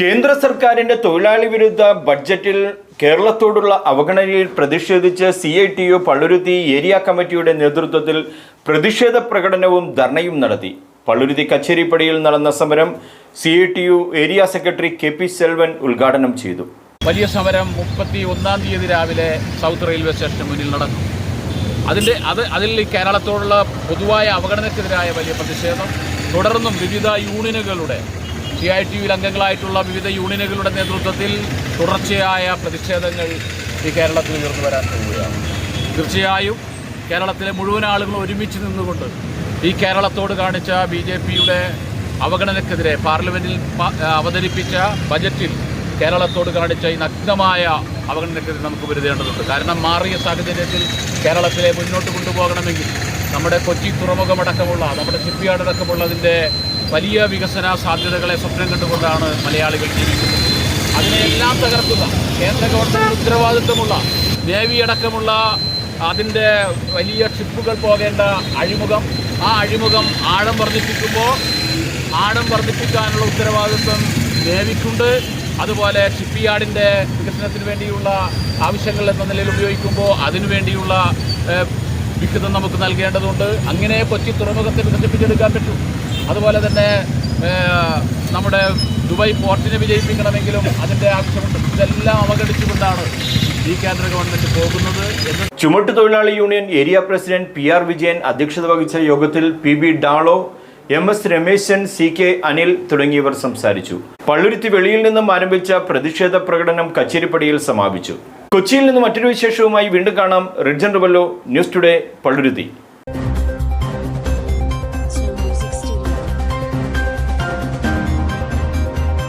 കേന്ദ്ര സർക്കാരിന്റെ തൊഴിലാളി വിരുദ്ധ ബഡ്ജറ്റിൽ കേരളത്തോടുള്ള അവഗണനയിൽ പ്രതിഷേധിച്ച് CITU പള്ളുരുത്തി ഏരിയ കമ്മിറ്റിയുടെ നേതൃത്വത്തിൽ പ്രതിഷേധ പ്രകടനവും ധർണയും നടത്തി. പള്ളുരുത്തി കച്ചേരിപ്പടിയിൽ നടന്ന സമരം CITU area secretary KP Selvan ഉദ്ഘാടനം ചെയ്തു. വലിയ സമരം 31-ാം തീയതി രാവിലെ സൗത്ത് റെയിൽവേ സ്റ്റേഷന് മുന്നിൽ നടക്കും. അതിൽ കേരളത്തോടുള്ള പൊതുവായ അവഗണനയ്ക്കെതിരായ വലിയ പ്രതിഷേധം തുടർന്നും വിവിധ യൂണിയനുകളുടെ CITUവിൽ അംഗങ്ങളായിട്ടുള്ള വിവിധ യൂണിയനുകളുടെ നേതൃത്വത്തിൽ തുടർച്ചയായ പ്രതിഷേധങ്ങൾ ഈ കേരളത്തിൽ ഉയർന്നു വരാൻ പോവുകയാണ്. തീർച്ചയായും കേരളത്തിലെ മുഴുവൻ ആളുകളും ഒരുമിച്ച് നിന്നുകൊണ്ട് ഈ കേരളത്തോട് കാണിച്ച BJPയുടെ അവഗണനയ്ക്കെതിരെ പാർലമെൻറ്റിൽ അവതരിപ്പിച്ച ബജറ്റിൽ കേരളത്തോട് കാണിച്ച ഈ നഗ്നമായ അവഗണനയ്ക്കെതിരെ നമുക്ക് പൊരുതേണ്ടതുണ്ട്. കാരണം മാറിയ സാഹചര്യത്തിൽ കേരളത്തിലെ മുന്നോട്ട് കൊണ്ടുപോകണമെങ്കിൽ നമ്മുടെ കൊച്ചി തുറമുഖമടക്കമുള്ള നമ്മുടെ ഷിപ്പ്യാർഡ് അടക്കമുള്ളതിൻ്റെ വലിയ വികസന സാധ്യതകളെ സ്വപ്നം കണ്ടുകൊണ്ടാണ് മലയാളികൾ ജീവിക്കുന്നത്. അതിനെല്ലാം തകർക്കുക കേന്ദ്ര ഗവൺമെൻറ് ഉത്തരവാദിത്വമുള്ള നേവി അടക്കമുള്ള അതിൻ്റെ വലിയ ഷിപ്പുകൾ പോകേണ്ട അഴിമുഖം, ആ അഴിമുഖം ആഴം വർദ്ധിപ്പിക്കാനുള്ള ഉത്തരവാദിത്വം നേവിക്കുണ്ട്. അതുപോലെ ഷിപ്പ്യാർഡിൻ്റെ വികസനത്തിന് വേണ്ടിയുള്ള ആവശ്യങ്ങൾ എന്ന നിലയിൽ ഉപയോഗിക്കുമ്പോൾ അതിനുവേണ്ടിയുള്ള വിഹിതം നമുക്ക് നൽകേണ്ടതുണ്ട്. അങ്ങനെ കൊച്ചി തുറമുഖത്തെ വികസിപ്പിച്ചെടുക്കാൻ പറ്റും. അതുപോലെ തന്നെ നമ്മുടെ ദുബായ് പോർട്ടിനെ വിജയിപ്പിക്കണമെങ്കിലും അതിൻ്റെ ആവശ്യമുണ്ട്. ഇതെല്ലാം അവഗണിച്ചുകൊണ്ടാണ് ഈ കേന്ദ്ര ഗവൺമെൻറ് പോകുന്നത് എന്ന് ചുമട്ടുതൊഴിലാളി union area president PR Vijayan അധ്യക്ഷത വഹിച്ച യോഗത്തിൽ PB ഡാളോ, MS Rameshan, CK Anil തുടങ്ങിയവർ സംസാരിച്ചു. പള്ളുരുത്തി വെളിയിൽ നിന്നും ആരംഭിച്ച പ്രതിഷേധ പ്രകടനം കച്ചേരിപ്പടിയിൽ സമാപിച്ചു. കൊച്ചിയിൽ നിന്ന് മറ്റൊരു വിശേഷവുമായി വീണ്ടും കാണാം. റിഡ്ജൻ റിബല്ലോ, ന്യൂസ് ടുഡേ, പള്ളുരുത്തി.